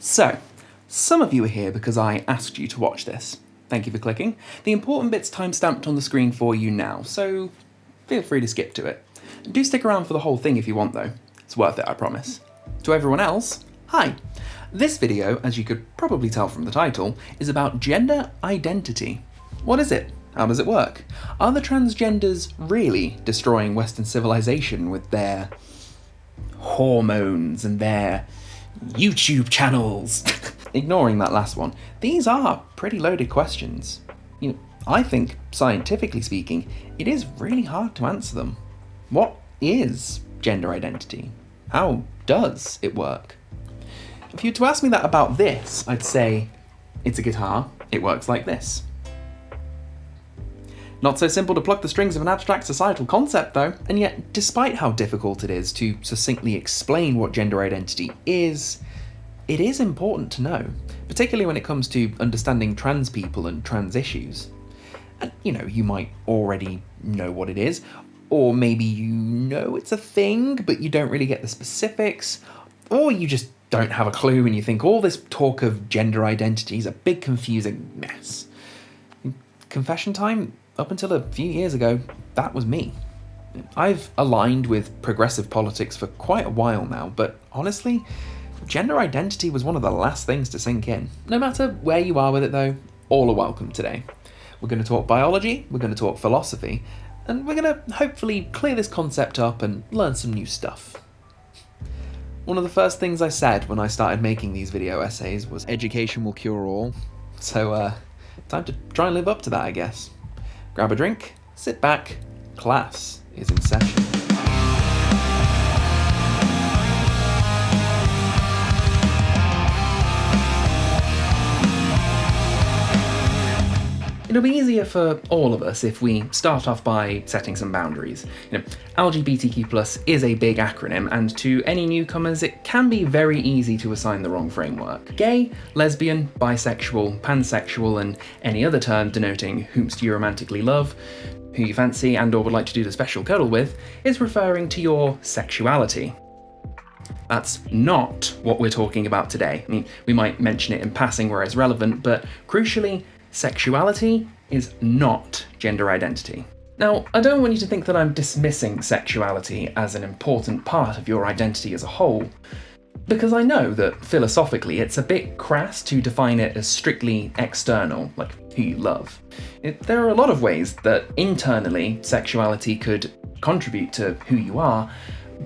So, some of you are here because I asked you to watch this. Thank you for clicking. The important bit's timestamped on the screen for you now, so feel free to skip to it. Do stick around for the whole thing if you want though. It's worth it, I promise. To everyone else, hi. This video, as you could probably tell from the title, is about gender identity. What is it? How does it work? Are the transgenders really destroying Western civilization with their hormones and their YouTube channels? Ignoring that last one, these are pretty loaded questions. I think, scientifically speaking, it is really hard to answer them. What is gender identity? How does it work? If you were to ask me that about this, I'd say, it's a guitar, it works like this. Not so simple to pluck the strings of an abstract societal concept though, and yet despite how difficult it is to succinctly explain what gender identity is, it is important to know, particularly when it comes to understanding trans people and trans issues. And you might already know what it is, or maybe you know it's a thing, but you don't really get the specifics, or you just don't have a clue and you think all this talk of gender identity is a big confusing mess. Confession time, up until a few years ago, that was me. I've aligned with progressive politics for quite a while now, but honestly, gender identity was one of the last things to sink in. No matter where you are with it though, all are welcome today. We're going to talk biology, we're going to talk philosophy, and we're going to hopefully clear this concept up and learn some new stuff. One of the first things I said when I started making these video essays was education will cure all. So, time to try and live up to that, I guess. Grab a drink, sit back, class is in session. It'll be easier for all of us if we start off by setting some boundaries. LGBTQ+ is a big acronym, and to any newcomers, it can be very easy to assign the wrong framework. Gay, lesbian, bisexual, pansexual, and any other term denoting whomst you romantically love, who you fancy and or would like to do the special cuddle with, is referring to your sexuality. That's not what we're talking about today. We might mention it in passing where it's relevant, but crucially, sexuality is not gender identity. Now, I don't want you to think that I'm dismissing sexuality as an important part of your identity as a whole, because I know that philosophically it's a bit crass to define it as strictly external, like who you love. There are a lot of ways that internally sexuality could contribute to who you are,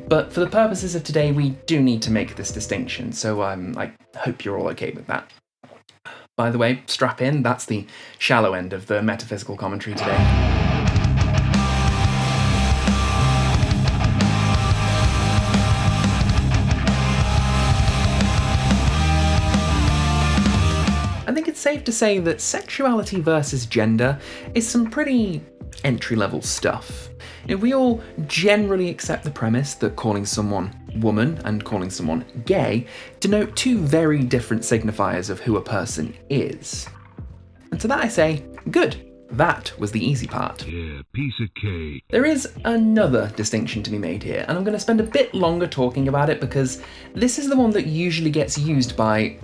but for the purposes of today we do need to make this distinction, so I hope you're all okay with that. By the way, strap in, that's the shallow end of the metaphysical commentary today. I think it's safe to say that sexuality versus gender is some pretty entry-level stuff. We all generally accept the premise that calling someone woman and calling someone gay denote two very different signifiers of who a person is. And to that I say, good, that was the easy part. Yeah, piece of cake. There is another distinction to be made here, and I'm going to spend a bit longer talking about it because this is the one that usually gets used by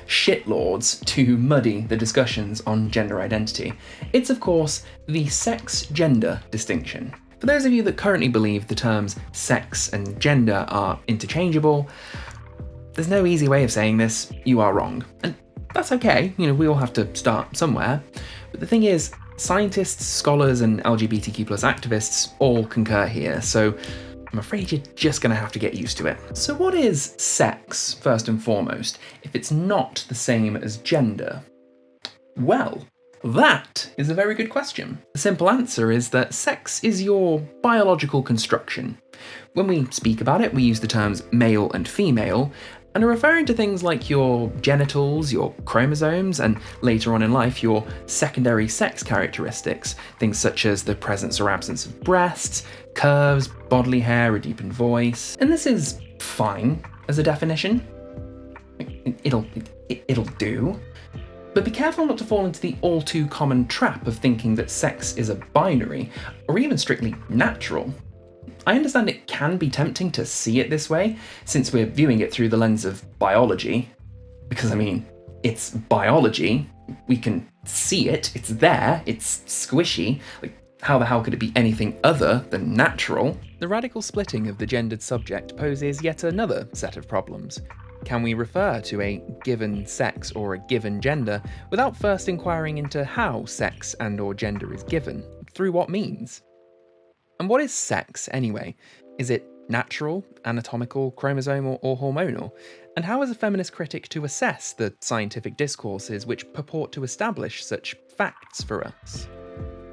shitlords to muddy the discussions on gender identity. It's of course the sex-gender distinction. For those of you that currently believe the terms sex and gender are interchangeable, there's no easy way of saying this, you are wrong. And that's okay, we all have to start somewhere. But the thing is, scientists, scholars, and LGBTQ+ activists all concur here, so I'm afraid you're just going to have to get used to it. So what is sex, first and foremost, if it's not the same as gender? Well, that is a very good question. The simple answer is that sex is your biological construction. When we speak about it, we use the terms male and female, and are referring to things like your genitals, your chromosomes, and later on in life, your secondary sex characteristics, things such as the presence or absence of breasts, curves, bodily hair, a deepened voice. And this is fine as a definition. It'll do. But be careful not to fall into the all too common trap of thinking that sex is a binary, or even strictly natural. I understand it can be tempting to see it this way, since we're viewing it through the lens of biology. Because, I mean, it's biology, we can see it, it's there, it's squishy. Like, how the hell could it be anything other than natural? The radical splitting of the gendered subject poses yet another set of problems. Can we refer to a given sex or a given gender without first inquiring into how sex and/or gender is given? Through what means? And what is sex, anyway? Is it natural, anatomical, chromosomal, or hormonal? And how is a feminist critic to assess the scientific discourses which purport to establish such facts for us?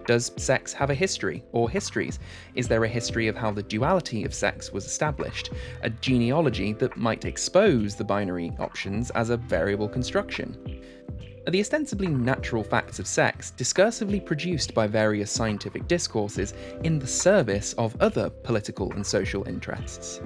Does sex have a history, or histories? Is there a history of how the duality of sex was established? A genealogy that might expose the binary options as a variable construction? Are the ostensibly natural facts of sex discursively produced by various scientific discourses in the service of other political and social interests?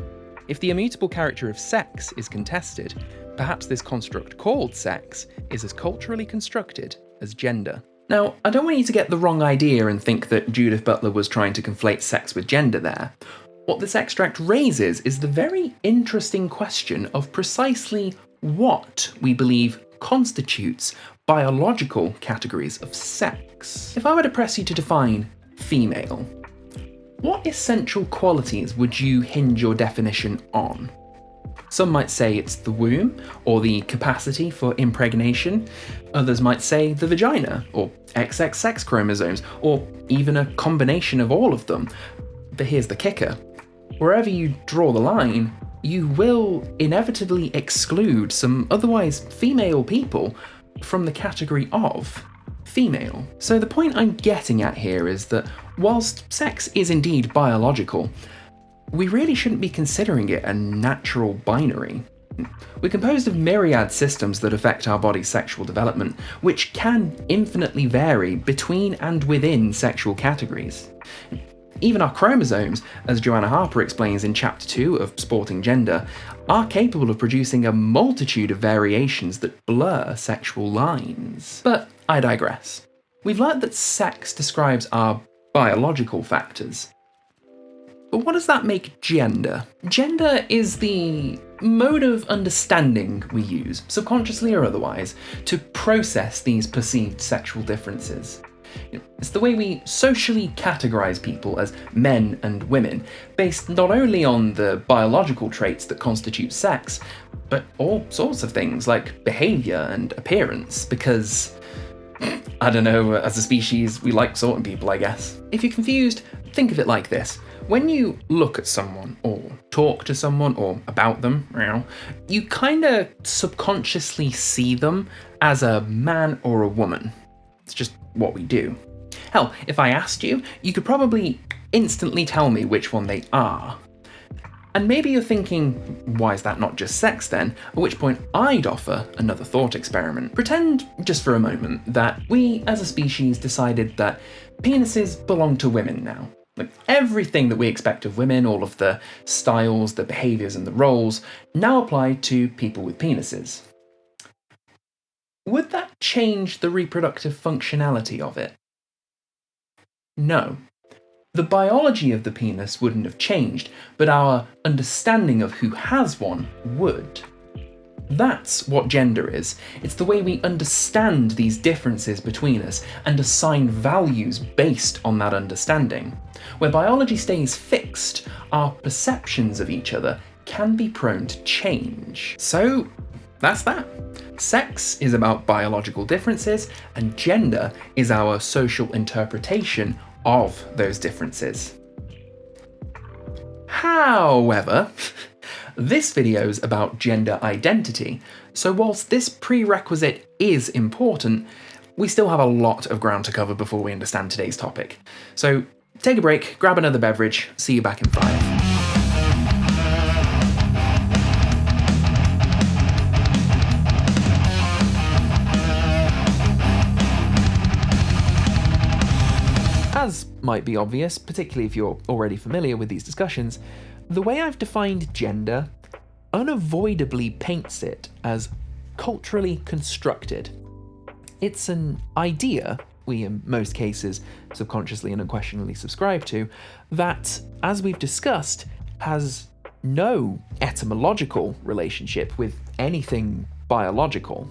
If the immutable character of sex is contested, perhaps this construct called sex is as culturally constructed as gender. Now, I don't want you to get the wrong idea and think that Judith Butler was trying to conflate sex with gender there. What this extract raises is the very interesting question of precisely what we believe constitutes biological categories of sex. If I were to press you to define female, what essential qualities would you hinge your definition on? Some might say it's the womb, or the capacity for impregnation. Others might say the vagina, or XX sex chromosomes, or even a combination of all of them. But here's the kicker. Wherever you draw the line, you will inevitably exclude some otherwise female people from the category of female. So the point I'm getting at here is that whilst sex is indeed biological, we really shouldn't be considering it a natural binary. We're composed of myriad systems that affect our body's sexual development, which can infinitely vary between and within sexual categories. Even our chromosomes, as Joanna Harper explains in Chapter 2 of Sporting Gender, are capable of producing a multitude of variations that blur sexual lines. But I digress. We've learnt that sex describes our biological factors. But what does that make gender? Gender is the mode of understanding we use, subconsciously or otherwise, to process these perceived sexual differences. It's the way we socially categorize people as men and women, based not only on the biological traits that constitute sex, but all sorts of things like behavior and appearance, because, I don't know, as a species, we like sorting people, I guess. If you're confused, think of it like this. When you look at someone, or talk to someone, or about them, you kinda subconsciously see them as a man or a woman. It's just what we do. Hell, if I asked you, you could probably instantly tell me which one they are. And maybe you're thinking, why is that not just sex then? At which point I'd offer another thought experiment. Pretend, just for a moment, that we as a species decided that penises belong to women now. Like, everything that we expect of women, all of the styles, the behaviours and the roles, now apply to people with penises. Would that change the reproductive functionality of it? No. The biology of the penis wouldn't have changed, but our understanding of who has one would. That's what gender is. It's the way we understand these differences between us and assign values based on that understanding. Where biology stays fixed, our perceptions of each other can be prone to change. So, that's that. Sex is about biological differences, and gender is our social interpretation of those differences. However, this video's about gender identity, so whilst this prerequisite is important, we still have a lot of ground to cover before we understand today's topic. So take a break, grab another beverage, see you back in 5. As might be obvious, particularly if you're already familiar with these discussions, the way I've defined gender unavoidably paints it as culturally constructed. It's an idea we, in most cases, subconsciously and unquestionably subscribe to, that, as we've discussed, has no etymological relationship with anything biological.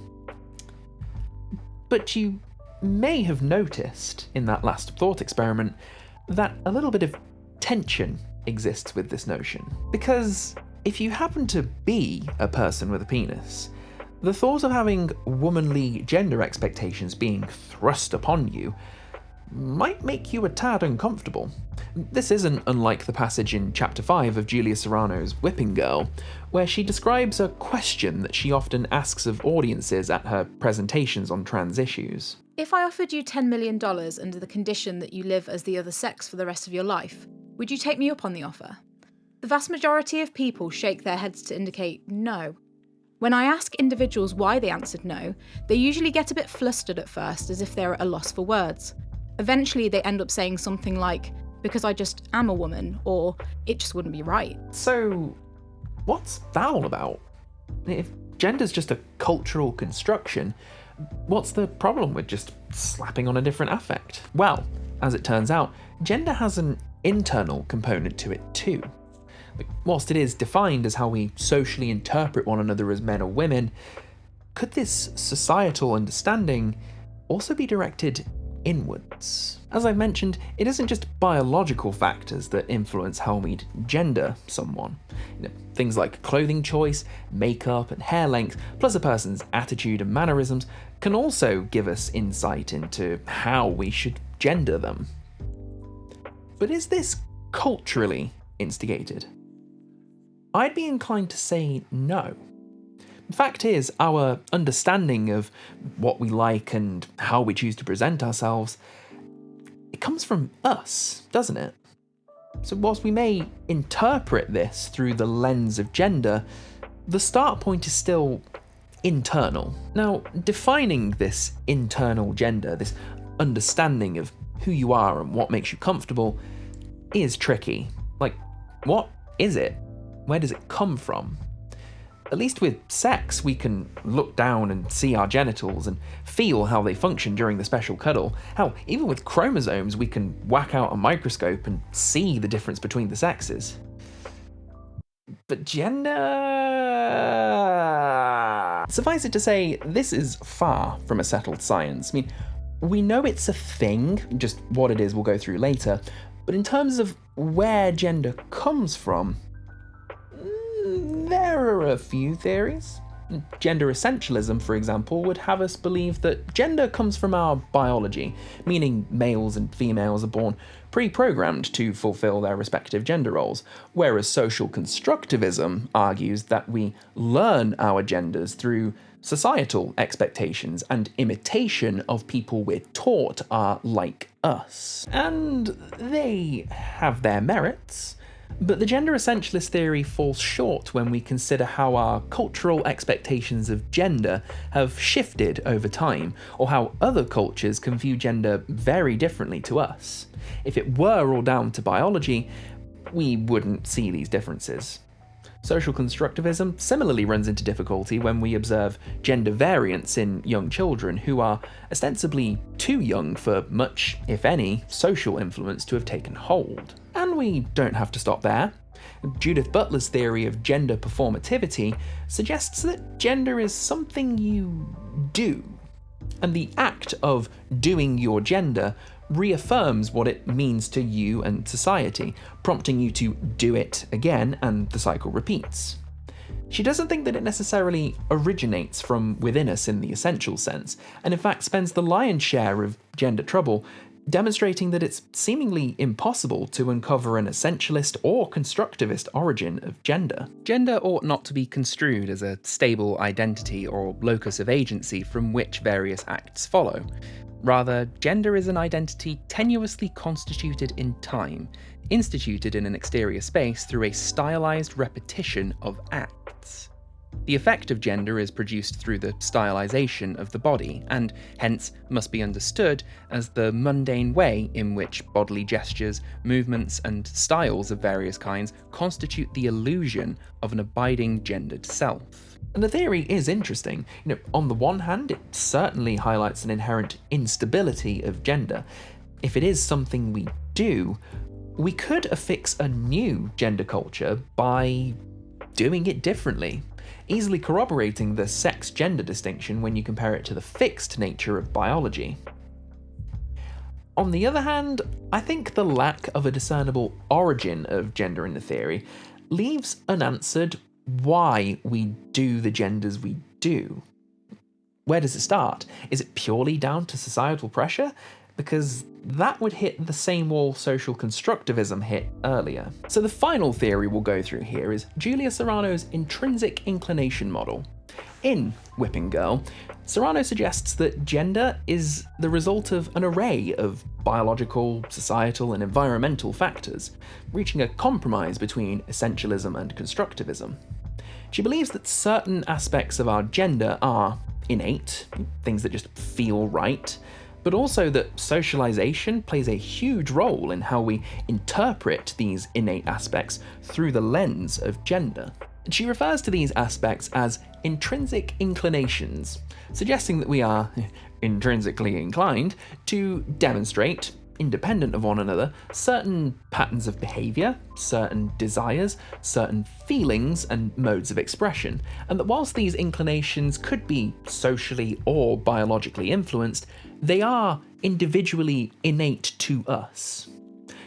But you may have noticed in that last thought experiment that a little bit of tension exists with this notion. Because if you happen to be a person with a penis, the thought of having womanly gender expectations being thrust upon you might make you a tad uncomfortable. This isn't unlike the passage in Chapter 5 of Julia Serrano's Whipping Girl, where she describes a question that she often asks of audiences at her presentations on trans issues. If I offered you $10 million under the condition that you live as the other sex for the rest of your life, would you take me up on the offer? The vast majority of people shake their heads to indicate no. When I ask individuals why they answered no, they usually get a bit flustered at first, as if they're at a loss for words. Eventually they end up saying something like, because I just am a woman, or it just wouldn't be right. So, what's that all about? If gender's just a cultural construction, what's the problem with just slapping on a different affect? Well, as it turns out, gender has an internal component to it too. Whilst it is defined as how we socially interpret one another as men or women, could this societal understanding also be directed inwards? As I've mentioned, it isn't just biological factors that influence how we'd gender someone. Things like clothing choice, makeup, and hair length, plus a person's attitude and mannerisms, can also give us insight into how we should gender them. But is this culturally instigated? I'd be inclined to say no. The fact is, our understanding of what we like and how we choose to present ourselves, it comes from us, doesn't it? So whilst we may interpret this through the lens of gender, the start point is still internal. Now, defining this internal gender, this understanding of who you are and what makes you comfortable, is tricky. Like, what is it? Where does it come from? At least with sex, we can look down and see our genitals and feel how they function during the special cuddle. Hell, even with chromosomes, we can whack out a microscope and see the difference between the sexes. But gender... Suffice it to say, this is far from a settled science. I mean, we know it's a thing, just what it is we'll go through later, but in terms of where gender comes from, there are a few theories. Gender essentialism, for example, would have us believe that gender comes from our biology, meaning males and females are born pre-programmed to fulfill their respective gender roles, whereas social constructivism argues that we learn our genders through societal expectations and imitation of people we're taught are like us. And they have their merits. But the gender essentialist theory falls short when we consider how our cultural expectations of gender have shifted over time, or how other cultures can view gender very differently to us. If it were all down to biology, we wouldn't see these differences. Social constructivism similarly runs into difficulty when we observe gender variance in young children who are ostensibly too young for much, if any, social influence to have taken hold. And we don't have to stop there. Judith Butler's theory of gender performativity suggests that gender is something you do, and the act of doing your gender reaffirms what it means to you and society, prompting you to do it again, and the cycle repeats. She doesn't think that it necessarily originates from within us in the essential sense, and in fact spends the lion's share of gender trouble demonstrating that it's seemingly impossible to uncover an essentialist or constructivist origin of gender. Gender ought not to be construed as a stable identity or locus of agency from which various acts follow. Rather, gender is an identity tenuously constituted in time, instituted in an exterior space through a stylized repetition of acts. The effect of gender is produced through the stylization of the body, and hence must be understood as the mundane way in which bodily gestures, movements, and styles of various kinds constitute the illusion of an abiding gendered self. And the theory is interesting. On the one hand, it certainly highlights an inherent instability of gender. If it is something we do, we could affix a new gender culture by doing it differently. easily corroborating the sex-gender distinction when you compare it to the fixed nature of biology. On the other hand, I think the lack of a discernible origin of gender in the theory leaves unanswered why we do the genders we do. Where does it start? Is it purely down to societal pressure? Because that would hit the same wall social constructivism hit earlier. So the final theory we'll go through here is Julia Serrano's intrinsic inclination model. In Whipping Girl, Serrano suggests that gender is the result of an array of biological, societal, and environmental factors, reaching a compromise between essentialism and constructivism. She believes that certain aspects of our gender are innate, things that just feel right, but also that socialization plays a huge role in how we interpret these innate aspects through the lens of gender. She refers to these aspects as intrinsic inclinations, suggesting that we are intrinsically inclined to demonstrate, independent of one another, certain patterns of behaviour, certain desires, certain feelings and modes of expression, and that whilst these inclinations could be socially or biologically influenced, they are individually innate to us.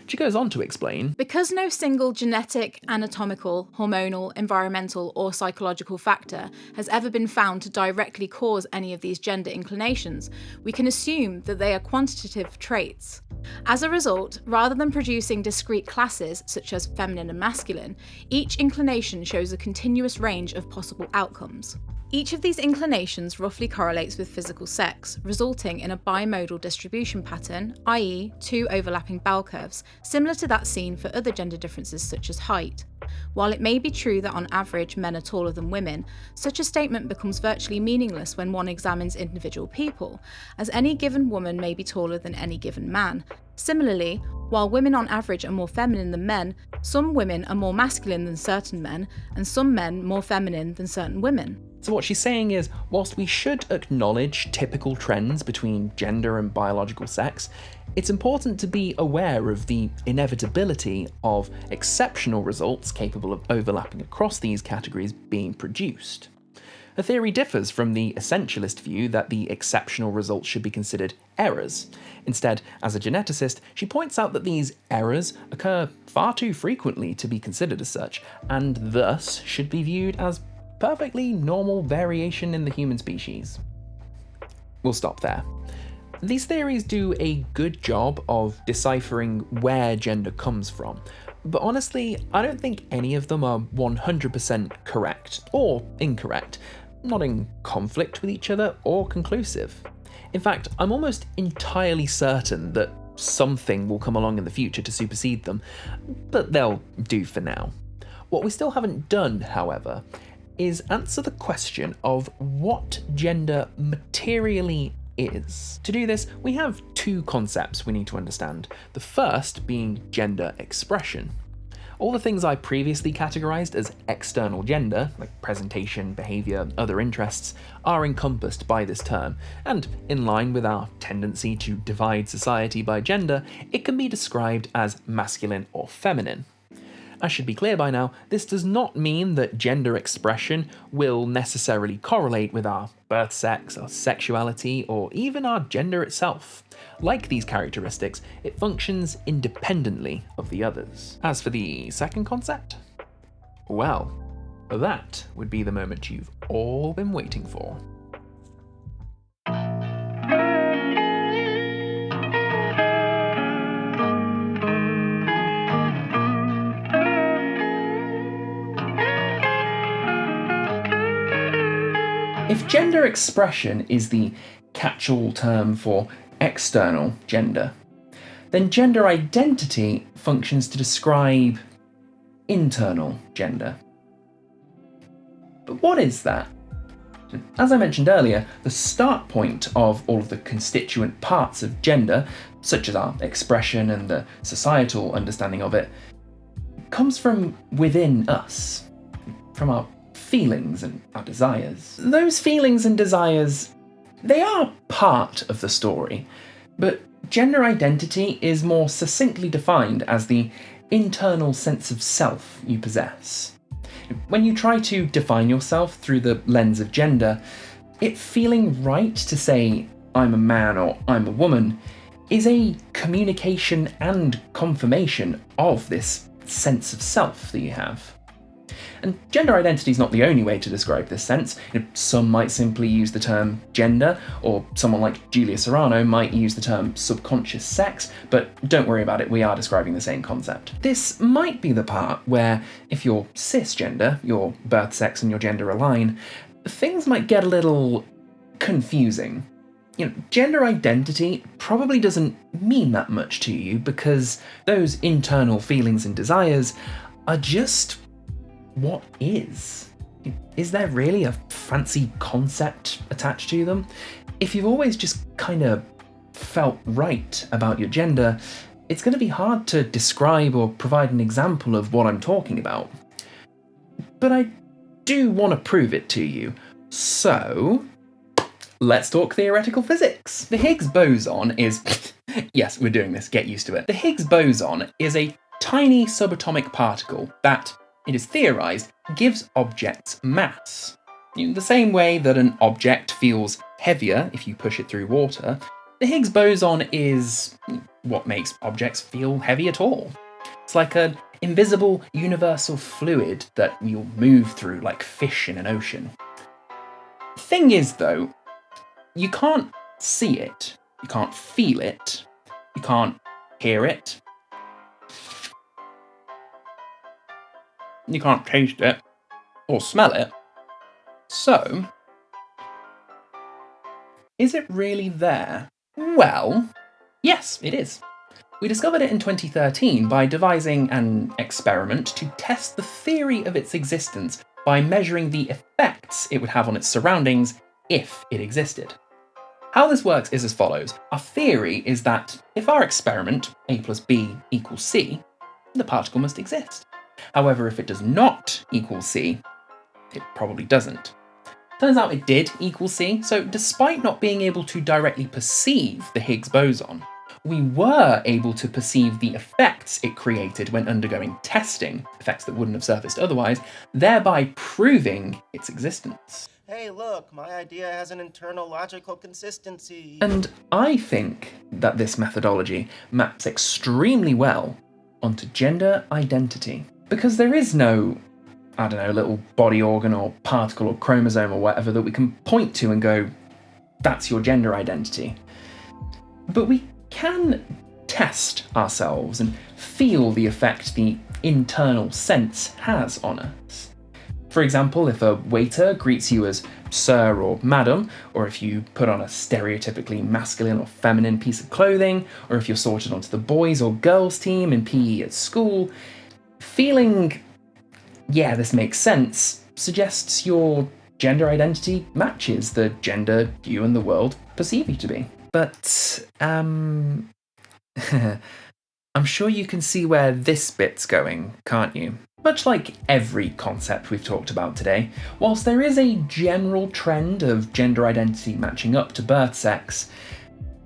She goes on to explain, because no single genetic, anatomical, hormonal, environmental, or psychological factor has ever been found to directly cause any of these gender inclinations, we can assume that they are quantitative traits. As a result, rather than producing discrete classes such as feminine and masculine, each inclination shows a continuous range of possible outcomes. Each of these inclinations roughly correlates with physical sex, resulting in a bimodal distribution pattern, i.e. two overlapping bell curves, similar to that seen for other gender differences such as height. While it may be true that on average men are taller than women, such a statement becomes virtually meaningless when one examines individual people, as any given woman may be taller than any given man. Similarly, while women on average are more feminine than men, some women are more masculine than certain men, and some men more feminine than certain women. So what she's saying is, whilst we should acknowledge typical trends between gender and biological sex, it's important to be aware of the inevitability of exceptional results capable of overlapping across these categories being produced. Her theory differs from the essentialist view that the exceptional results should be considered errors. Instead, as a geneticist, she points out that these errors occur far too frequently to be considered as such, and thus should be viewed as perfectly normal variation in the human species. We'll stop there. These theories do a good job of deciphering where gender comes from, but honestly, I don't think any of them are 100% correct or incorrect, not in conflict with each other or conclusive. In fact, I'm almost entirely certain that something will come along in the future to supersede them, but they'll do for now. What we still haven't done, however, is answer the question of what gender materially is. To do this, we have two concepts we need to understand. The first being gender expression. All the things I previously categorized as external gender, like presentation, behavior, other interests, are encompassed by this term, and in line with our tendency to divide society by gender, it can be described as masculine or feminine. As should be clear by now, this does not mean that gender expression will necessarily correlate with our birth sex, our sexuality, or even our gender itself. Like these characteristics, it functions independently of the others. As for the second concept, well, that would be the moment you've all been waiting for. If gender expression is the catch-all term for external gender, then gender identity functions to describe internal gender. But what is that? As I mentioned earlier, the start point of all of the constituent parts of gender, such as our expression and the societal understanding of it, comes from within us, from our feelings and our desires. Those feelings and desires, they are part of the story, but gender identity is more succinctly defined as the internal sense of self you possess. When you try to define yourself through the lens of gender, it feeling right to say, I'm a man or I'm a woman, is a communication and confirmation of this sense of self that you have. And gender identity is not the only way to describe this sense. Some might simply use the term gender, or someone like Julia Serrano might use the term subconscious sex, but don't worry about it, we are describing the same concept. This might be the part where, if you're cisgender, your birth sex and your gender align, things might get a little confusing. Gender identity probably doesn't mean that much to you because those internal feelings and desires are just what is. Is there really a fancy concept attached to them? If you've always just kind of felt right about your gender, it's going to be hard to describe or provide an example of what I'm talking about. But I do want to prove it to you. So, let's talk theoretical physics. The Higgs boson is... yes, we're doing this, get used to it. The Higgs boson is a tiny subatomic particle that, it is theorised, gives objects mass. In the same way that an object feels heavier if you push it through water, the Higgs boson is what makes objects feel heavy at all. It's like an invisible universal fluid that you'll move through like fish in an ocean. Thing is, though, you can't see it, you can't feel it, you can't hear it, you can't taste it or smell it. So, is it really there? Well, yes, it is. We discovered it in 2013 by devising an experiment to test the theory of its existence by measuring the effects it would have on its surroundings if it existed. How this works is as follows. Our theory is that if our experiment, A plus B equals C, the particle must exist. However, if it does not equal C, it probably doesn't. Turns out it did equal C, so despite not being able to directly perceive the Higgs boson, we were able to perceive the effects it created when undergoing testing, effects that wouldn't have surfaced otherwise, thereby proving its existence. Hey, look, my idea has an internal logical consistency. And I think that this methodology maps extremely well onto gender identity. Because there is no, little body organ or particle or chromosome or whatever that we can point to and go, that's your gender identity. But we can test ourselves and feel the effect the internal sense has on us. For example, if a waiter greets you as sir or madam, or if you put on a stereotypically masculine or feminine piece of clothing, or if you're sorted onto the boys or girls team in PE at school, feeling, yeah, this makes sense, suggests your gender identity matches the gender you and the world perceive you to be. But, I'm sure you can see where this bit's going, can't you? Much like every concept we've talked about today, whilst there is a general trend of gender identity matching up to birth sex,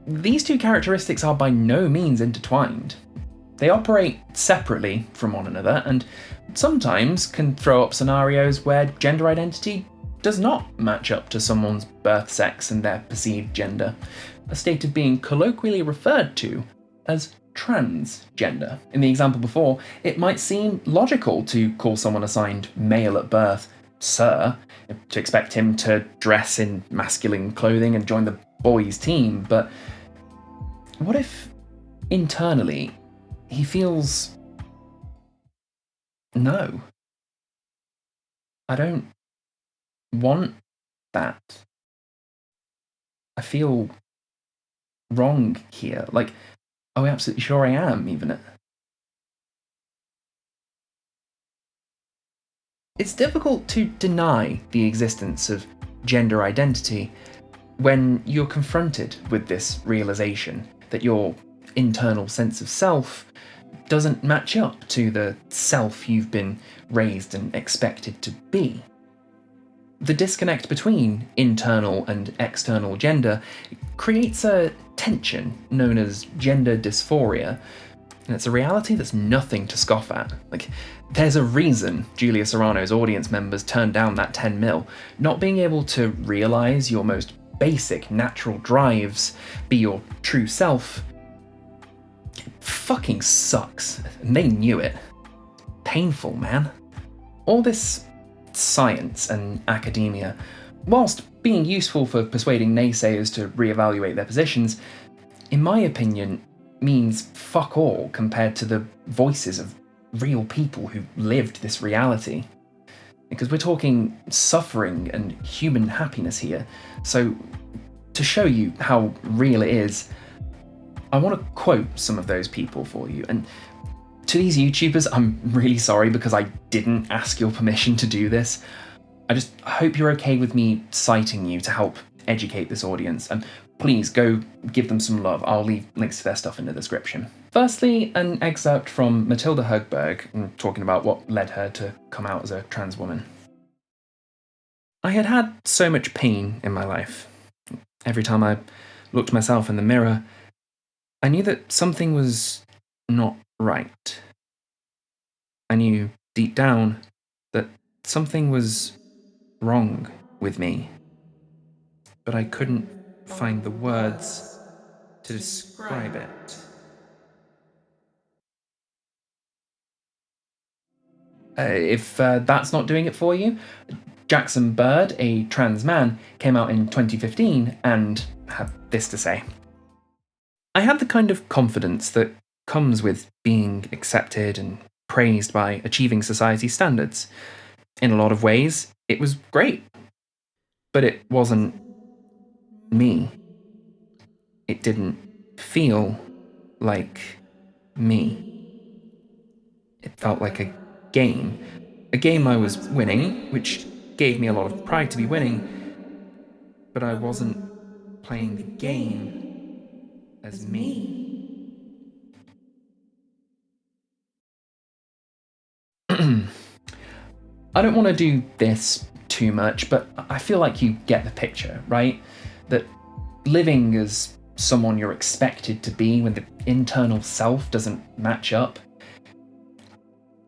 these two characteristics are by no means intertwined. They operate separately from one another and sometimes can throw up scenarios where gender identity does not match up to someone's birth sex and their perceived gender, a state of being colloquially referred to as transgender. In the example before, it might seem logical to call someone assigned male at birth sir, to expect him to dress in masculine clothing and join the boys' team, but what if internally he feels, no, I don't want that. I feel wrong here. Like, oh, absolutely sure I am, even. It's difficult to deny the existence of gender identity when you're confronted with this realization that your internal sense of self doesn't match up to the self you've been raised and expected to be. The disconnect between internal and external gender creates a tension known as gender dysphoria, And it's a reality that's nothing to scoff at. Like, there's a reason Julia Serrano's audience members turned down that 10 mil. Not being able to realise your most basic natural drives, be your true self, it fucking sucks. And they knew it. Painful, man. All this science and academia, whilst being useful for persuading naysayers to reevaluate their positions, in my opinion, means fuck all compared to the voices of real people who lived this reality. Because we're talking suffering and human happiness here. So, to show you how real it is, I want to quote some of those people for you. And to these YouTubers, I'm really sorry because I didn't ask your permission to do this. I just hope you're okay with me citing you to help educate this audience. And please go give them some love. I'll leave links to their stuff in the description. Firstly, an excerpt from Matilda Högberg, talking about what led her to come out as a trans woman. I had had so much pain in my life. Every time I looked myself in the mirror, I knew that something was not right. I knew deep down that something was wrong with me, but I couldn't find the words to describe it. If that's not doing it for you, Jackson Bird, a trans man, came out in 2015 and had this to say. I had the kind of confidence that comes with being accepted and praised by achieving society's standards. In a lot of ways, it was great. But it wasn't me. It didn't feel like me. It felt like a game I was winning, which gave me a lot of pride to be winning, but I wasn't playing the game as me. I don't want to do this too much, but I feel like you get the picture, right? That living as someone you're expected to be when the internal self doesn't match up,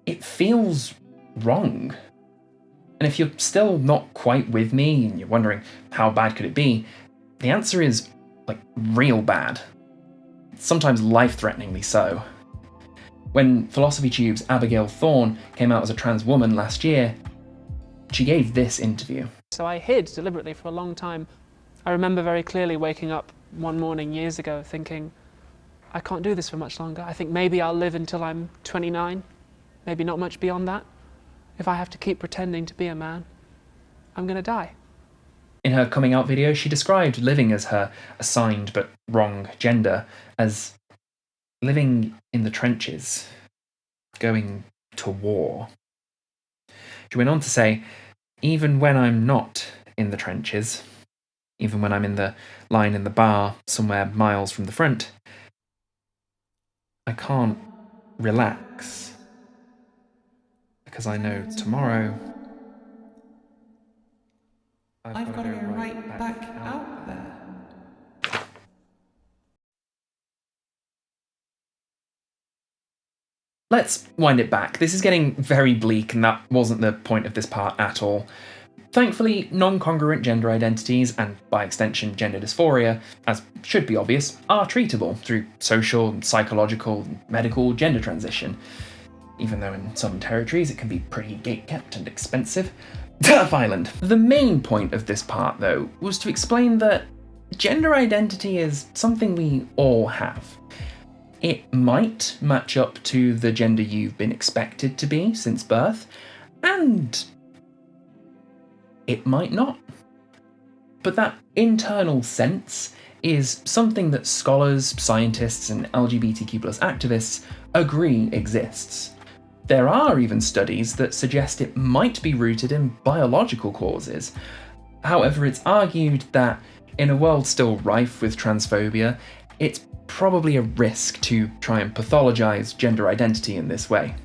it feels wrong. And if you're still not quite with me and you're wondering how bad could it be, the answer is, like, real bad. Sometimes life-threateningly so. When Philosophy Tube's Abigail Thorne came out as a trans woman last year, she gave this interview. So I hid deliberately for a long time. I remember very clearly waking up one morning years ago thinking, I can't do this for much longer. I think maybe I'll live until I'm 29, maybe not much beyond that. If I have to keep pretending to be a man, I'm gonna die. In her coming out video, she described living as her assigned but wrong gender as living in the trenches, going to war. She went on to say, even when I'm not in the trenches, even when I'm in the line in the bar somewhere miles from the front, I can't relax because I know tomorrow I've got to go right back out there. Let's wind it back. This is getting very bleak, and that wasn't the point of this part at all. Thankfully, non-congruent gender identities, and by extension gender dysphoria, as should be obvious, are treatable through social, psychological, medical gender transition. Even though in some territories it can be pretty gate-kept and expensive. Turf Island! The main point of this part, though, was to explain that gender identity is something we all have. It might match up to the gender you've been expected to be since birth, and it might not. But that internal sense is something that scholars, scientists, and LGBTQ+ activists agree exists. There are even studies that suggest it might be rooted in biological causes. However, it's argued that in a world still rife with transphobia, it's probably a risk to try and pathologize gender identity in this way.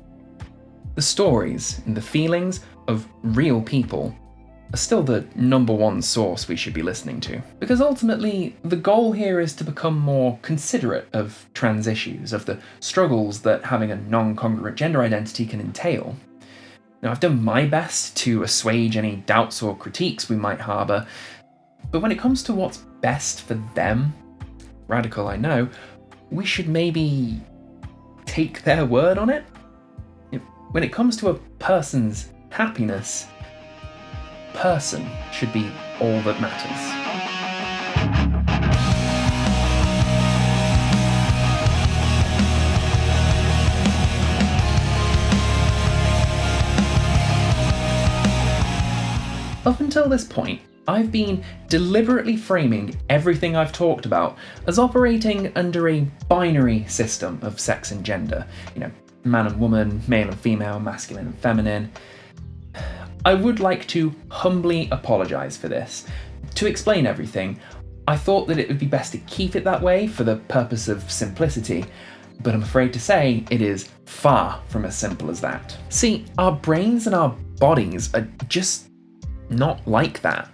The stories and the feelings of real people are still the number one source we should be listening to. Because ultimately, the goal here is to become more considerate of trans issues, of the struggles that having a non-congruent gender identity can entail. Now, I've done my best to assuage any doubts or critiques we might harbour, but when it comes to what's best for them, radical I know, we should maybe take their word on it. When it comes to a person's happiness, person should be all that matters. Up until this point, I've been deliberately framing everything I've talked about as operating under a binary system of sex and gender. Man and woman, male and female, masculine and feminine. I would like to humbly apologise for this. To explain everything, I thought that it would be best to keep it that way for the purpose of simplicity, but I'm afraid to say it is far from as simple as that. See, our brains and our bodies are just not like that.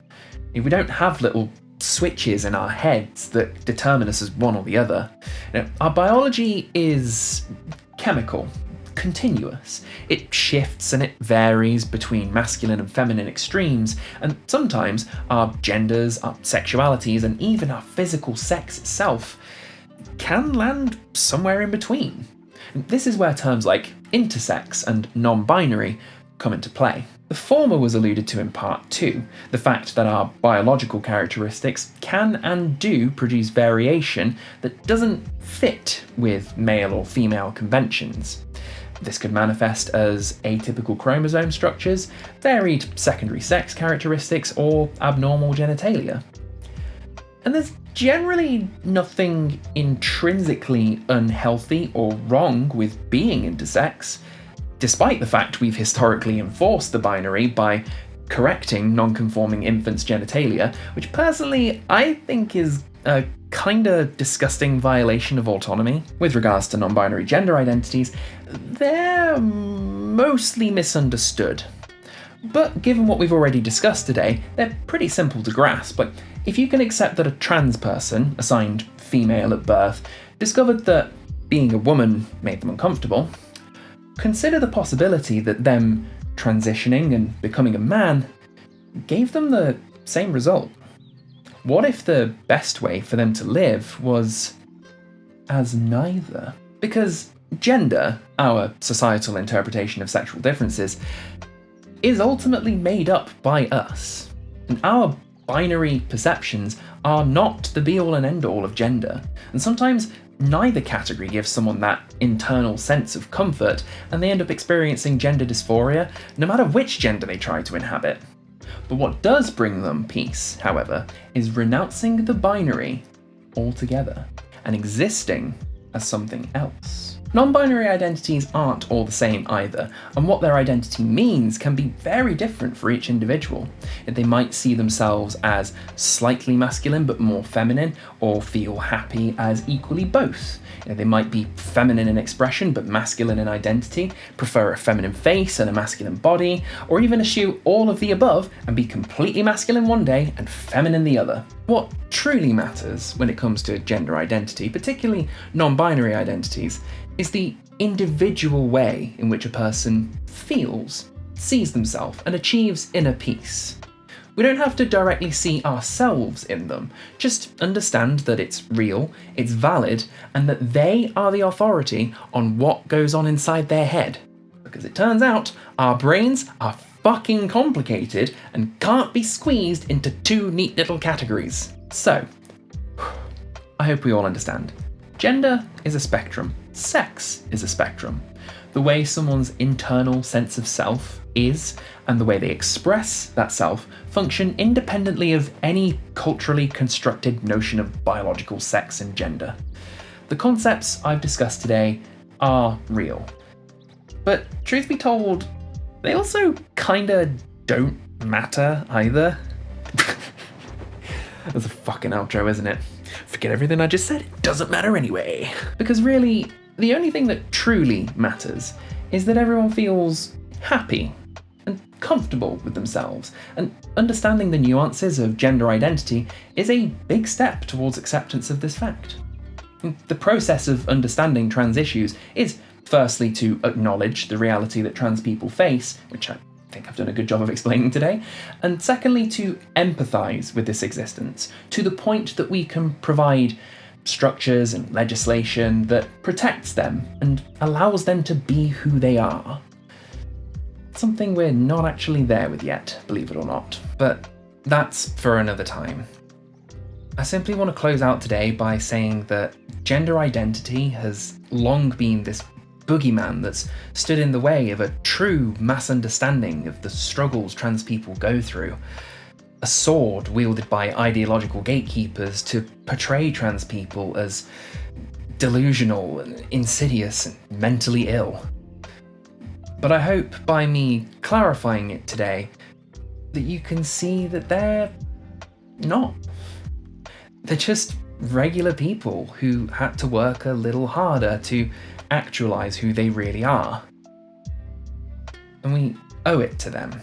We don't have little switches in our heads that determine us as one or the other. Our biology is chemical, continuous. It shifts and it varies between masculine and feminine extremes, and sometimes our genders, our sexualities, and even our physical sex itself can land somewhere in between. This is where terms like intersex and non-binary come into play. The former was alluded to in part 2, the fact that our biological characteristics can and do produce variation that doesn't fit with male or female conventions. This could manifest as atypical chromosome structures, varied secondary sex characteristics, or abnormal genitalia. And there's generally nothing intrinsically unhealthy or wrong with being intersex, despite the fact we've historically enforced the binary by correcting non-conforming infants' genitalia, which personally I think is a kinda disgusting violation of autonomy. With regards to non-binary gender identities, they're mostly misunderstood. But given what we've already discussed today, they're pretty simple to grasp. Like, if you can accept that a trans person, assigned female at birth, discovered that being a woman made them uncomfortable, consider the possibility that them transitioning and becoming a man gave them the same result. What if the best way for them to live was as neither? Because gender, our societal interpretation of sexual differences, is ultimately made up by us. And our binary perceptions are not the be-all and end-all of gender. And sometimes neither category gives someone that internal sense of comfort, and they end up experiencing gender dysphoria, no matter which gender they try to inhabit. But what does bring them peace, however, is renouncing the binary altogether, and existing as something else. Non-binary identities aren't all the same either, and what their identity means can be very different for each individual. They might see themselves as slightly masculine but more feminine, or feel happy as equally both. They might be feminine in expression but masculine in identity, prefer a feminine face and a masculine body, or even eschew all of the above and be completely masculine one day and feminine the other. What truly matters when it comes to gender identity, particularly non-binary identities, is the individual way in which a person feels, sees themselves, and achieves inner peace. We don't have to directly see ourselves in them, just understand that it's real, it's valid, and that they are the authority on what goes on inside their head. Because it turns out, our brains are fucking complicated and can't be squeezed into two neat little categories. So, I hope we all understand. Gender is a spectrum. Sex is a spectrum. The way someone's internal sense of self is, and the way they express that self, function independently of any culturally constructed notion of biological sex and gender. The concepts I've discussed today are real. But truth be told, they also kinda don't matter either. That's a fucking outro, isn't it? Forget everything I just said, it doesn't matter anyway. Because really, the only thing that truly matters is that everyone feels happy and comfortable with themselves, and understanding the nuances of gender identity is a big step towards acceptance of this fact. The process of understanding trans issues is firstly to acknowledge the reality that trans people face, which I think I've done a good job of explaining today, and secondly to empathise with this existence, to the point that we can provide structures and legislation that protects them and allows them to be who they are. Something we're not actually there with yet, believe it or not, but that's for another time. I simply want to close out today by saying that gender identity has long been this boogeyman that's stood in the way of a true mass understanding of the struggles trans people go through. A sword wielded by ideological gatekeepers to portray trans people as delusional, insidious, and mentally ill. But I hope by me clarifying it today that you can see that they're not. They're just regular people who had to work a little harder to actualise who they really are. And we owe it to them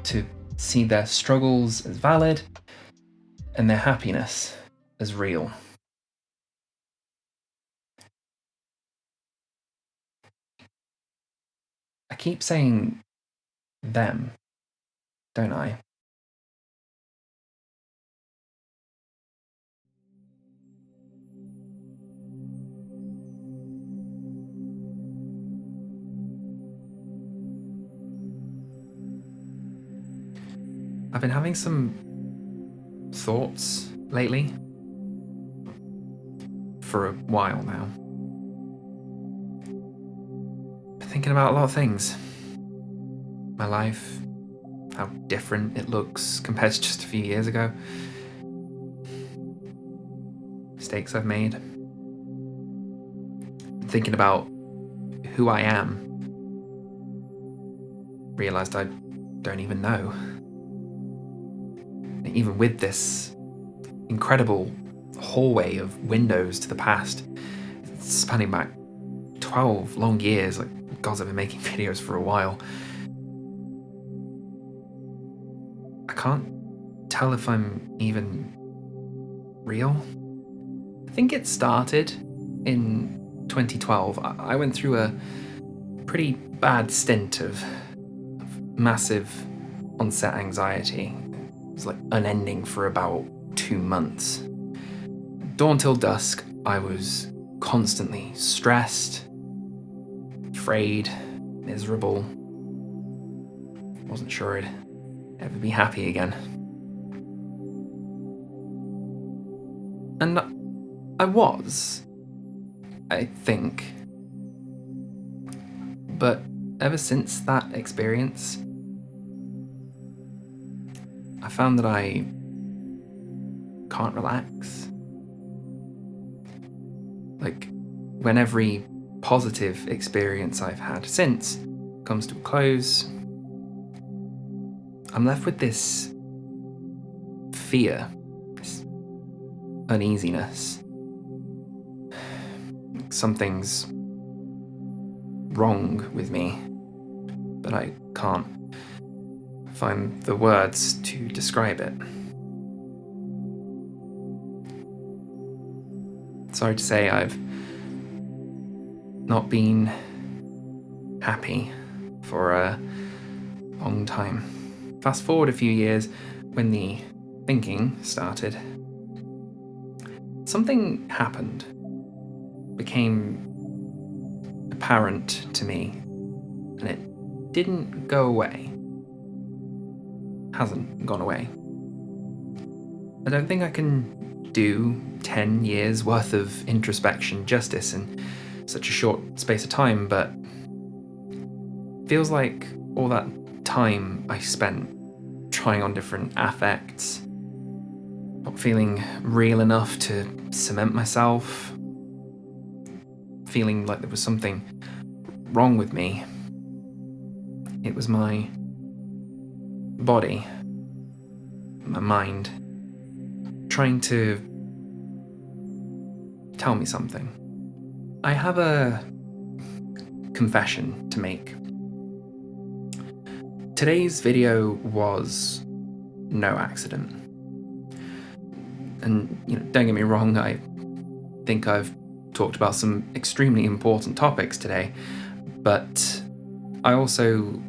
to see their struggles as valid and their happiness as real. I keep saying them, don't I? I've been having some thoughts lately. For a while now. Been thinking about a lot of things. My life, how different it looks compared to just a few years ago. Mistakes I've made. Been thinking about who I am. Realised I don't even know. Even with this incredible hallway of windows to the past, spanning back 12 long years, like, God, I've been making videos for a while. I can't tell if I'm even real. I think it started in 2012. I went through a pretty bad stint of massive onset anxiety. It was like unending for about 2 months. Dawn till dusk, I was constantly stressed, afraid, miserable. Wasn't sure I'd ever be happy again. And I was, I think. But ever since that experience, I found that I can't relax. Like, when every positive experience I've had since comes to a close, I'm left with this fear, this uneasiness. Something's wrong with me, but I can't find the words to describe it. Sorry to say, I've not been happy for a long time. Fast forward a few years, when the thinking started, something happened, became apparent to me, and it didn't go away. Hasn't gone away. I don't think I can do 10 years worth of introspection justice in such a short space of time, but feels like all that time I spent trying on different affects, not feeling real enough to cement myself, feeling like there was something wrong with me. It was my body, my mind, trying to tell me something. I have a confession to make. Today's video was no accident. And, don't get me wrong, I think I've talked about some extremely important topics today, but I also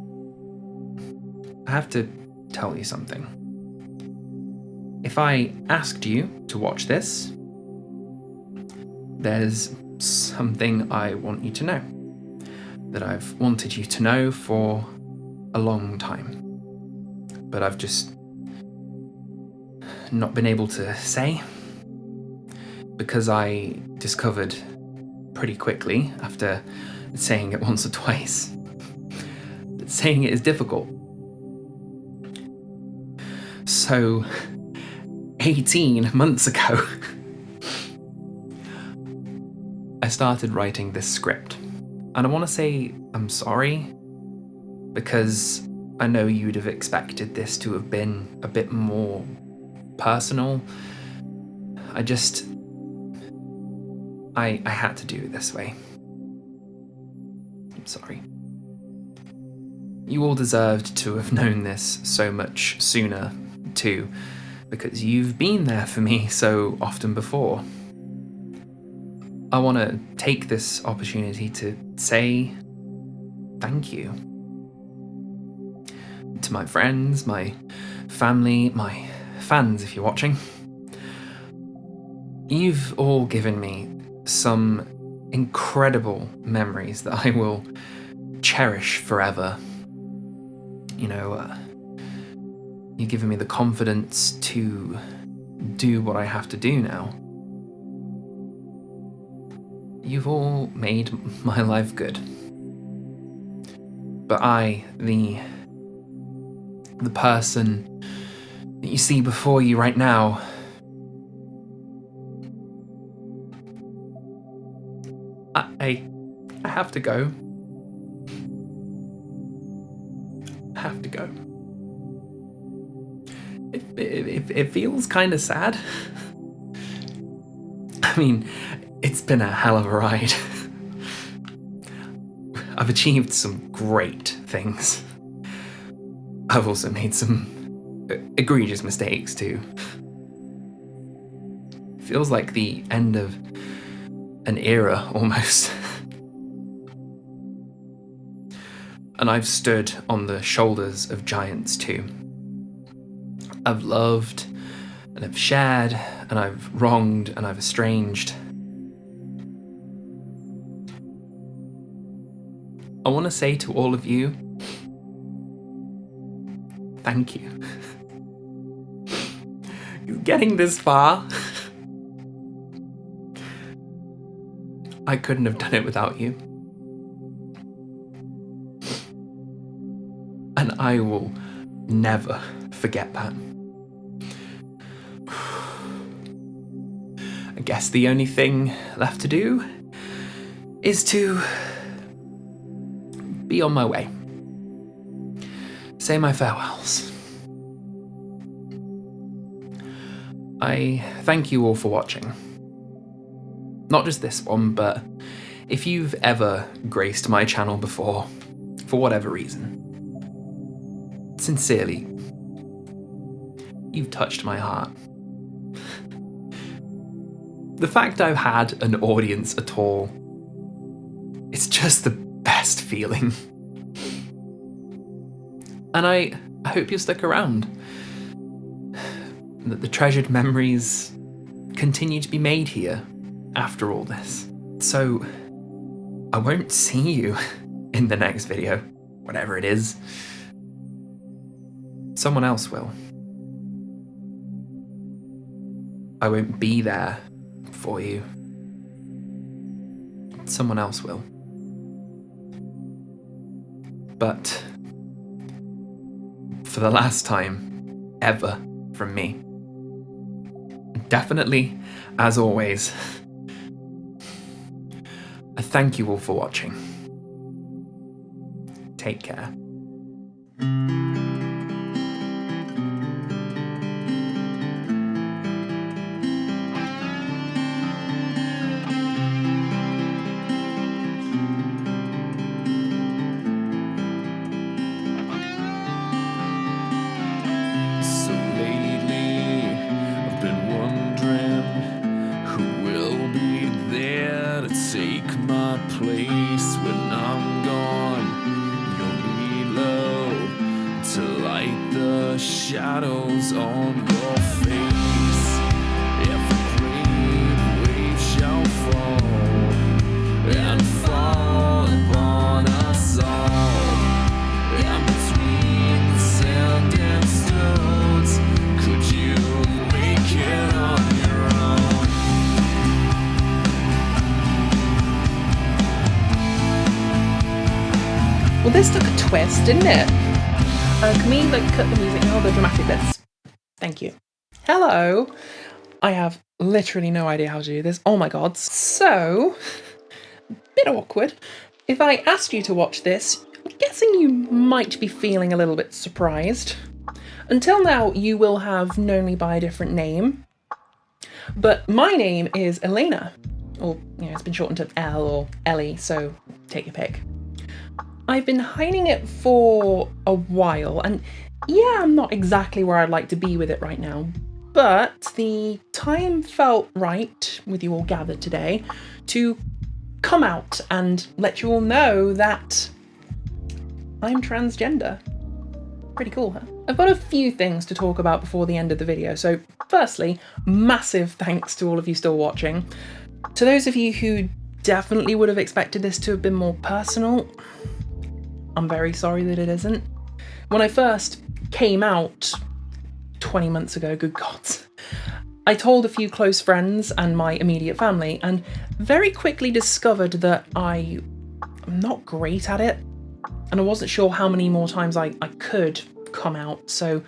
have to tell you something. If I asked you to watch this, there's something I want you to know, that I've wanted you to know for a long time, but I've just not been able to say, because I discovered pretty quickly after saying it once or twice that saying it is difficult. So 18 months ago I started writing this script, and I want to say I'm sorry, because I know you'd have expected this to have been a bit more personal. I had to do it this way. I'm sorry. You all deserved to have known this so much sooner too, because you've been there for me so often before. I want to take this opportunity to say thank you to my friends, my family, my fans if you're watching. You've all given me some incredible memories that I will cherish forever. You've given me the confidence to do what I have to do now. You've all made my life good. But the person that you see before you right now, I have to go. I have to go. It feels kind of sad. I mean, it's been a hell of a ride. I've achieved some great things. I've also made some egregious mistakes too. Feels like the end of an era almost. And I've stood on the shoulders of giants too. I've loved and I've shared and I've wronged and I've estranged. I want to say to all of you, thank you. Getting this far, I couldn't have done it without you. And I will never forget that. I guess the only thing left to do is to be on my way. Say my farewells. I thank you all for watching. Not just this one, but if you've ever graced my channel before, for whatever reason, sincerely, you've touched my heart. The fact I've had an audience at all, it's just the best feeling. And I hope you'll stick around. That the treasured memories continue to be made here after all this. So I won't see you in the next video, whatever it is. Someone else will. I won't be there for you. Someone else will. But for the last time ever from me, definitely, as always, I thank you all for watching. Take care. my place when I'm gone. You'll need love to light the shadows on your face. If a great wave shall fall and fall upon us all, and between the sand and stones, could you make it on your own? Well, this took a twist, didn't it? Can we cut the music now, the dramatic bits? Thank you. Hello. I have literally no idea how to do this. Oh my god. So, bit awkward. If I asked you to watch this, I'm guessing you might be feeling a little bit surprised. Until now, you will have known me by a different name. But my name is Elena. Or, it's been shortened to Elle or Ellie, so take your pick. I've been hiding it for a while, and yeah, I'm not exactly where I'd like to be with it right now, but the time felt right, with you all gathered today, to come out and let you all know that I'm transgender. Pretty cool, huh? I've got a few things to talk about before the end of the video, so firstly, massive thanks to all of you still watching. To those of you who definitely would have expected this to have been more personal, I'm very sorry that it isn't. When I first came out 20 months ago, good God, I told a few close friends and my immediate family, and very quickly discovered that I'm not great at it, and I wasn't sure how many more times I could come out, so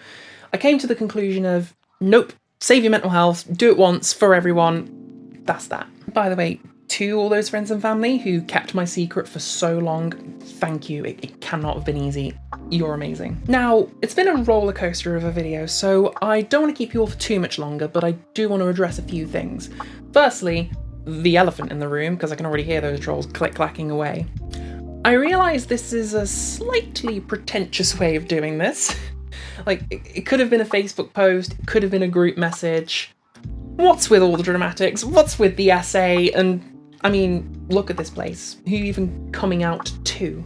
I came to the conclusion of, nope, save your mental health, do it once for everyone, that's that. By the way, to all those friends and family who kept my secret for so long, thank you. It cannot have been easy. You're amazing. Now, it's been a roller coaster of a video, so I don't want to keep you all for too much longer, but I do want to address a few things. Firstly, the elephant in the room, because I can already hear those trolls click-clacking away. I realise this is a slightly pretentious way of doing this. Like, it could have been a Facebook post, it could have been a group message. What's with all the dramatics? What's with the essay? And I mean, look at this place. Who are you even coming out to?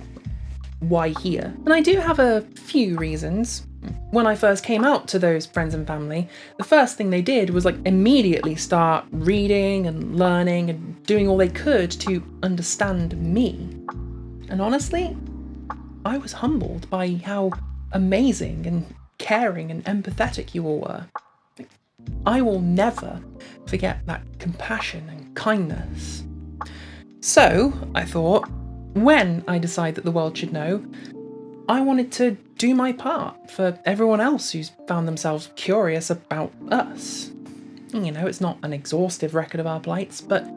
Why here? And I do have a few reasons. When I first came out to those friends and family, the first thing they did was immediately start reading and learning and doing all they could to understand me. And honestly, I was humbled by how amazing and caring and empathetic you all were. I will never forget that compassion and kindness. So, I thought, when I decide that the world should know, I wanted to do my part for everyone else who's found themselves curious about us. It's not an exhaustive record of our plights, but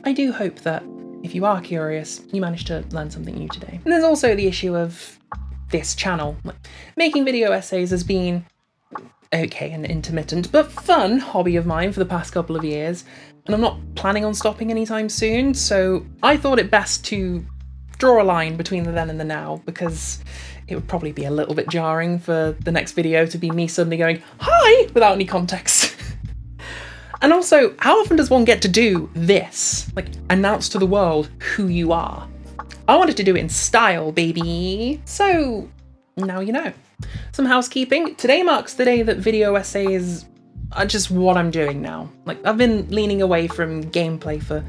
I do hope that if you are curious, you manage to learn something new today. And there's also the issue of this channel. Making video essays has been okay and intermittent, but fun hobby of mine for the past couple of years, and I'm not planning on stopping anytime soon, so I thought it best to draw a line between the then and the now, because it would probably be a little bit jarring for the next video to be me suddenly going, hi, without any context. And also, how often does one get to do this? Announce to the world who you are. I wanted to do it in style, baby. So, now you know. Some housekeeping. Today marks the day that video essays are just what I'm doing now. I've been leaning away from gameplay for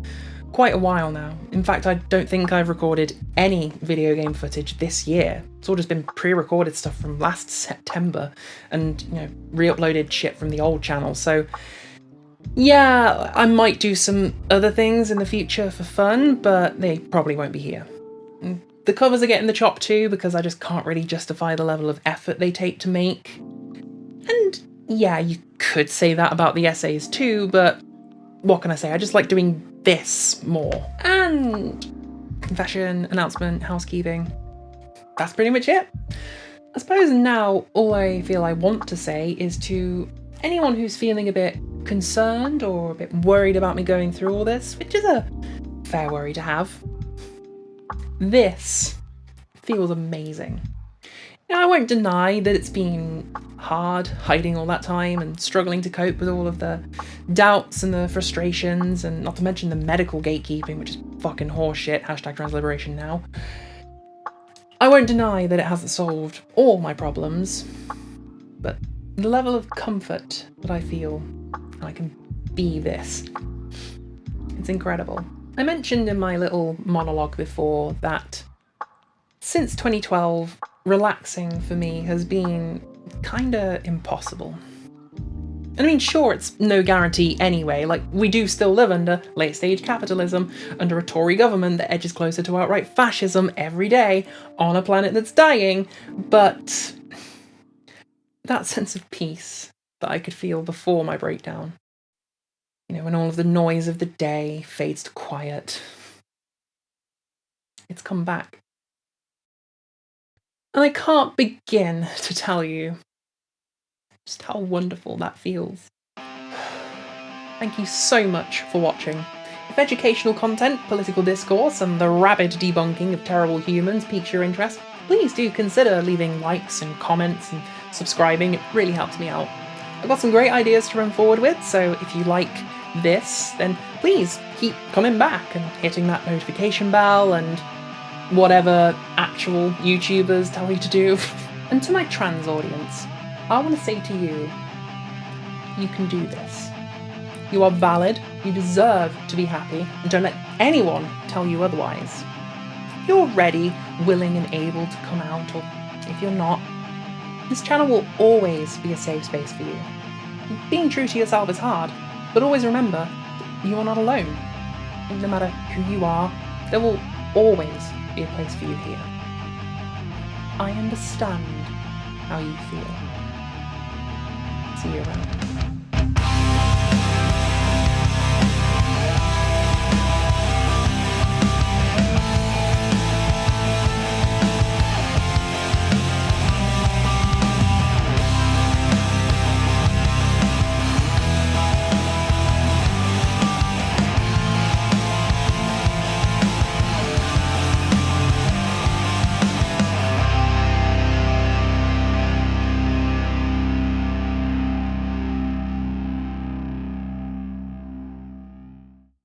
quite a while now. In fact, I don't think I've recorded any video game footage this year. It's all just been pre-recorded stuff from last September and, re-uploaded shit from the old channel. So, yeah, I might do some other things in the future for fun, but they probably won't be here. The covers are getting the chop too, because I just can't really justify the level of effort they take to make. And yeah, you could say that about the essays too, but what can I say? I just like doing this more. And confession, announcement, housekeeping. That's pretty much it. I suppose now all I feel I want to say is to anyone who's feeling a bit concerned or a bit worried about me going through all this, which is a fair worry to have. This feels amazing. I won't deny that it's been hard hiding all that time and struggling to cope with all of the doubts and the frustrations, and not to mention the medical gatekeeping, which is fucking horseshit, #transliberation now. I won't deny that it hasn't solved all my problems, but the level of comfort that I feel I can be this, it's incredible. I mentioned in my little monologue before that since 2012, relaxing for me has been kinda impossible. And I mean, sure, it's no guarantee anyway, like, we do still live under late-stage capitalism, under a Tory government that edges closer to outright fascism every day, on a planet that's dying, but that sense of peace that I could feel before my breakdown, you know, when all of the noise of the day fades to quiet, it's come back. And I can't begin to tell you just how wonderful that feels. Thank you so much for watching. If educational content, political discourse, and the rabid debunking of terrible humans piques your interest, please do consider leaving likes and comments and subscribing. It really helps me out. I've got some great ideas to run forward with, so if you like this, then please keep coming back and hitting that notification bell and whatever actual YouTubers tell you to do. And to my trans audience, I want to say to you, you can do this. You are valid, you deserve to be happy, and don't let anyone tell you otherwise. If you're ready, willing and able to come out, or if you're not, this channel will always be a safe space for you. Being true to yourself is hard, but always remember that you are not alone. No matter who you are, there will always be a place for you here. I understand how you feel. See you around.